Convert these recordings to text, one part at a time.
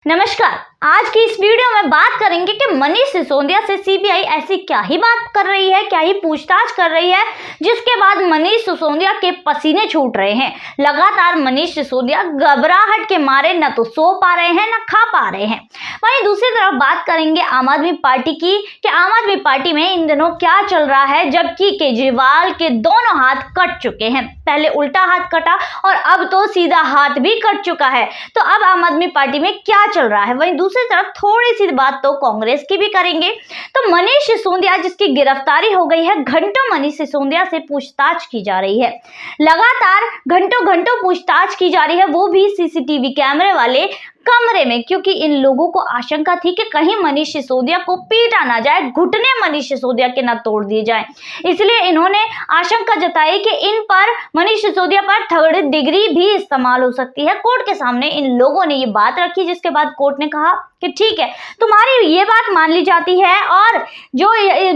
नमस्कार। आज की इस वीडियो में बात करेंगे कि मनीष सिसोदिया से सीबीआई ऐसी क्या ही बात कर रही है, क्या ही पूछताछ कर रही है, जिसके बाद मनीष सिसोदिया के पसीने छूट रहे हैं। लगातार मनीष सिसोदिया घबराहट के मारे न तो सो पा रहे हैं न खा पा रहे हैं। वहीं दूसरी तरफ बात करेंगे आम आदमी पार्टी की कि आम आदमी पार्टी में इन दिनों क्या चल रहा है, जबकि केजरीवाल के दोनों हाथ कट चुके हैं। पहले उल्टा हाथ कटा और अब तो सीधा हाथ भी कट चुका है। तो अब आम आदमी पार्टी में क्या चल रहा है। वहीं दूसरी तरफ थोड़ी सी बात तो कांग्रेस की भी करेंगे। तो मनीष सिसोदिया जिसकी गिरफ्तारी हो गई है, घंटों मनीष सिसोदिया से पूछताछ की जा रही है। लगातार घंटों घंटों पूछताछ की जा रही है, वो भी सीसीटीवी कैमरे वाले कमरे में, क्योंकि इन लोगों को आशंका थी कि कहीं मनीष सिसोदिया को पीटा ना जाए, घुटने मनीष सिसोदिया के ना तोड़ दिए जाएं। इसलिए इन्होंने आशंका जताई कि इन पर मनीष सिसोदिया पर थर्ड डिग्री भी इस्तेमाल हो सकती है। कोर्ट के सामने इन लोगों ने ये बात रखी, जिसके बाद कोर्ट ने कहा कि ठीक है, तुम्हारी ये बात मान ली जाती है और जो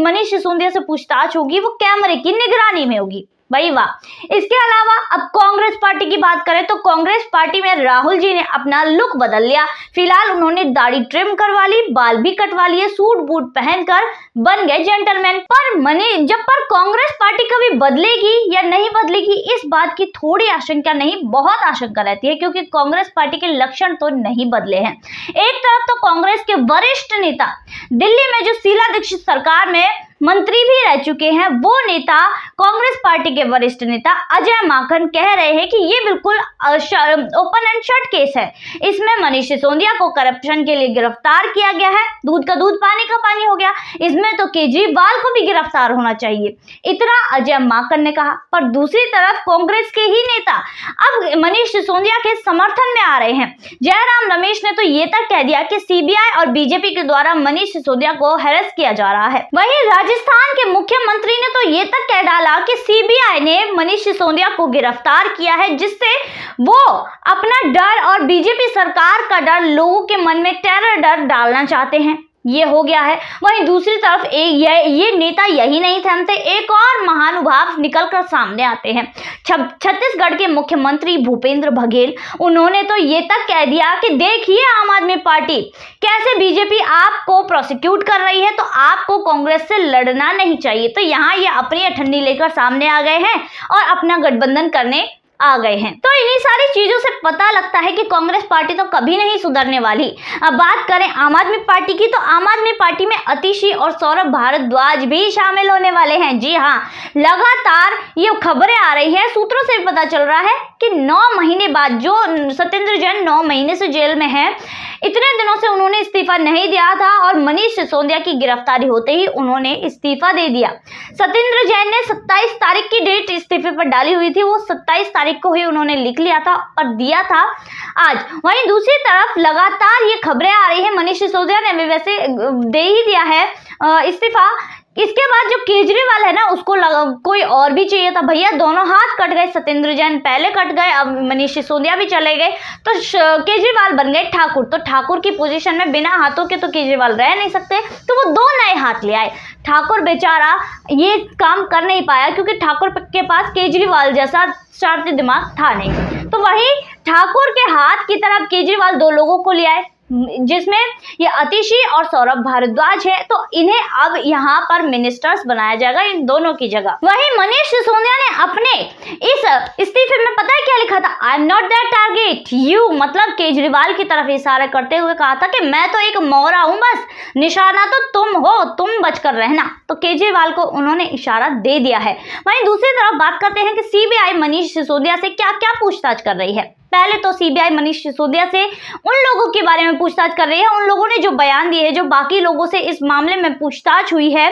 मनीष सिसोदिया से पूछताछ होगी वो कैमरे की निगरानी में होगी। भाई वाह। इसके अलावा अब कांग्रेस पार्टी की बात करें तो कांग्रेस पार्टी में राहुल जी ने अपना लुक बदल लिया। फिलहाल उन्होंने दाढ़ी ट्रिम करवा ली, बाल भी कटवा लिए, सूट बूट पहनकर बन गए जेंटलमैन। पर कांग्रेस पार्टी कभी बदलेगी या नहीं बदलेगी, इस बात की थोड़ी आशंका नहीं, बहुत आशंका रहती है, क्योंकि कांग्रेस पार्टी के लक्षण तो नहीं बदले हैं। एक तरफ तो कांग्रेस के वरिष्ठ नेता दिल्ली में जो शीला दीक्षित सरकार में मंत्री भी रह चुके हैं, वो नेता कांग्रेस पार्टी के वरिष्ठ नेता अजय माकन कह रहे हैं कि ये बिल्कुल ओपन एंड शट केस है। इसमें मनीष सिसोदिया को करप्शन के लिए गिरफ्तार किया गया है, दूध का दूध पानी का पानी हो गया। इसमें तो केजरीवाल को भी गिरफ्तार होना चाहिए, इतना अजय माकन ने कहा। पर दूसरी तरफ कांग्रेस के ही नेता अब मनीष सिसोदिया के समर्थन में आ रहे हैं। जयराम रमेश ने तो ये तक कह दिया कि सीबीआई और बीजेपी के द्वारा मनीष सिसोदिया को हैरेस किया जा रहा है। वहीं राजस्थान के मुख्यमंत्री ने तो ये तक कह डाला कि सीबीआई ने मनीष सिसोदिया को गिरफ्तार किया है, जिससे वो अपना डर और बीजेपी सरकार का डर, लोगों के मन में टेरर डर डालना चाहते हैं। ये हो गया है। वहीं दूसरी तरफ ये नेता यही नहीं थमते, एक और महानुभाव निकलकर सामने आते हैं। छत्तीसगढ़ के मुख्यमंत्री भूपेंद्र बघेल, उन्होंने तो ये तक कह दिया कि देखिए आम आदमी पार्टी कैसे बीजेपी आपको प्रोसिक्यूट कर रही है, तो आपको कांग्रेस से लड़ना नहीं चाहिए। तो यहाँ ये अपनी अठन्नी लेकर सामने आ गए हैं और अपना गठबंधन करने आ गए हैं। तो इन्हीं सारी चीजों से पता लगता है कि कांग्रेस पार्टी तो कभी नहीं सुधरने वाली। अब बात करें आम आदमी पार्टी की, तो आम आदमी पार्टी में अतिशी और सौरभ भारद्वाज भी शामिल होने वाले हैं। जी हाँ, लगातार ये खबरें आ रही हैं, सूत्रों से भी पता चल रहा है कि 9 महीने बाद जो सत्येंद्र जैन 9 महीने से जेल में है, इतने दिनों से उन्होंने इस्तीफा नहीं दिया था और मनीष सिसोदिया की गिरफ्तारी होते ही उन्होंने इस्तीफा दे दिया। सत्येंद्र जैन ने 27 तारीख की डेट इस्तीफे पर डाली हुई थी, वो 27 तारीख को ही उन्होंने लिख लिया था और दिया था आज। वहीं दूसरी तरफ लगातार ये खबरें आ रही है, मनीष सिसोदिया ने भी वैसे दे ही दिया है इस्तीफा। इसके बाद जो केजरीवाल है ना, उसको कोई और भी चाहिए था। भैया दोनों हाथ कट गए, सत्येंद्र जैन पहले कट गए, अब मनीष सिसोदिया भी चले गए, तो केजरीवाल बन गए ठाकुर। तो ठाकुर की पोजीशन में बिना हाथों के तो केजरीवाल रह नहीं सकते, तो वो 2 नए हाथ ले आए। ठाकुर बेचारा ये काम कर नहीं पाया, क्योंकि ठाकुर के पास केजरीवाल जैसा शार्प दिमाग था नहीं। तो वही ठाकुर के हाथ की तरफ केजरीवाल 2 लोगों को ले आए, जिसमें ये अतिशी और सौरभ भारद्वाज है। तो इन्हें अब यहाँ पर मिनिस्टर्स बनाया जाएगा, इन दोनों की जगह। वहीं मनीष सिसोदिया ने अपने इस इस्तीफे में पता है क्या लिखा था? I am not that target you, मतलब केजरीवाल की तरफ इशारा करते हुए कहा था कि मैं तो एक मोहरा हूं, बस निशाना तो तुम हो, तुम बचकर रहना। तो केजरीवाल को उन्होंने इशारा दे दिया है। वहीं दूसरी तरफ बात करते हैं कि सीबीआई मनीष सिसोदिया से क्या क्या पूछताछ कर रही है। पहले तो सीबीआई मनीष सिसोदिया से उन लोगों के बारे में पूछताछ कर रही है, उन लोगों ने जो बयान दिए हैं, जो बाकी लोगों से इस मामले में पूछताछ हुई है,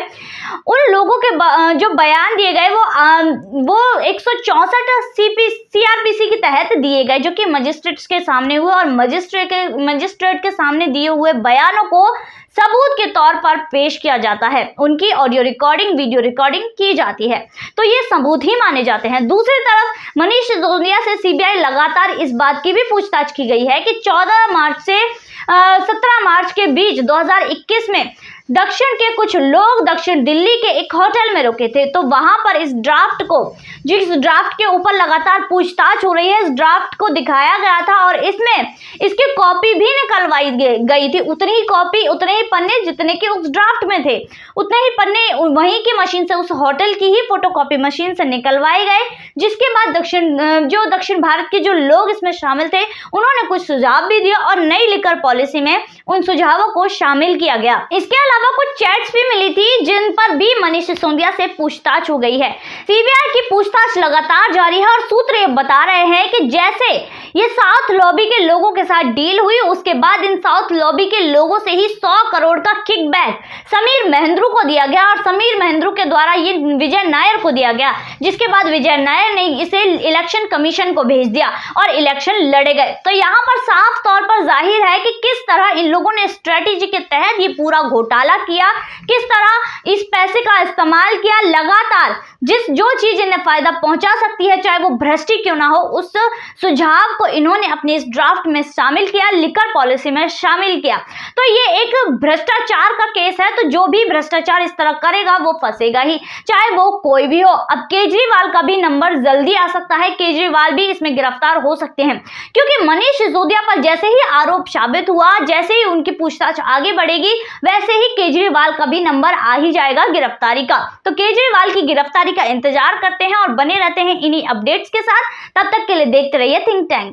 उन लोगों के जो बयान दिए गए वो 164 सीआरपीसी के तहत दिए गए, जो कि मजिस्ट्रेट्स के सामने हुए, और मजिस्ट्रेट के सामने दिए हुए बयानों को सबूत के तौर पर पेश किया जाता है। उनकी ऑडियो रिकॉर्डिंग, वीडियो रिकॉर्डिंग की जाती है, तो ये सबूत ही माने जाते हैं। दूसरी तरफ मनीष सिसोदिया से सीबीआई लगातार इस बात की भी पूछताछ की गई है कि 14 मार्च से 17 मार्च के बीच 2021 में दक्षिण के कुछ लोग दक्षिण दिल्ली के एक होटल में रुके थे। तो वहां पर इस ड्राफ्ट को, जिस ड्राफ्ट के ऊपर लगातार पूछताछ हो रही है, इस ड्राफ्ट को दिखाया गया था और इसमें इसकी कॉपी भी निकलवाई गई थी। उतनी ही कॉपी, उतने ही पन्ने जितने के उस ड्राफ्ट में थे, उतने ही पन्ने वहीं की मशीन से, उस होटल की ही फोटोकॉपी मशीन से निकलवाए गए। जिसके बाद दक्षिण भारत के जो लोग इसमें शामिल थे, उन्होंने कुछ सुझाव भी दिया और नई लिकर पॉलिसी में उन सुझावों को शामिल किया गया। इसके अलावा कुछ चैट्स भी मिली थी जिन पर भी मनीष सिसोदिया से पूछताछ हो गई है। सीबीआई की पूछताछ लगातार जारी है और सूत्र ये बता रहे हैं कि जैसे ये साउथ लॉबी के लोगों के साथ डील हुई, उसके बाद इन साउथ लॉबी के लोगों से ही 100 करोड़ का किकबैक समीर महेंद्रू को दिया गया और समीर महेंद्रू के द्वारा ये विजय नायर को दिया गया। जिसके बाद विजय नायर ने इसे इलेक्शन कमीशन को भेज दिया और इलेक्शन लड़े गए। तो यहाँ पर साफ तौर पर जाहिर है कि किस तरह इन लोगों ने स्ट्रेटेजी के तहत ये पूरा घोटाला किया, किस तरह इस पैसे का इस्तेमाल किया। लगातार जो चीज इन्हें फायदा पहुंचा सकती है, चाहे वो भ्रष्ट क्यों ना हो, उस सुझाव को इन्होंने अपने इस ड्राफ्ट में शामिल किया, लिकर पॉलिसी में शामिल किया। तो ये एक भ्रष्टाचार का केस है। तो जो भी भ्रष्टाचार इस तरह करेगा वो फंसेगा ही, चाहे वो कोई भी हो। अब केजरीवाल का भी नंबर जल्दी आ सकता है, केजरीवाल भी इसमें गिरफ्तार हो सकते हैं, क्योंकि मनीष सिसोदिया पर जैसे ही आरोप साबित हुआ, जैसे ही उनकी पूछताछ आगे बढ़ेगी, वैसे ही केजरीवाल का भी नंबर आ ही जाएगा गिरफ्तारी का। तो केजरीवाल की गिरफ्तारी का इंतजार करते हैं और बने रहते हैं इन्हीं अपडेट्स के साथ। तब तक के लिए देखते रहिए थिंक टैंक।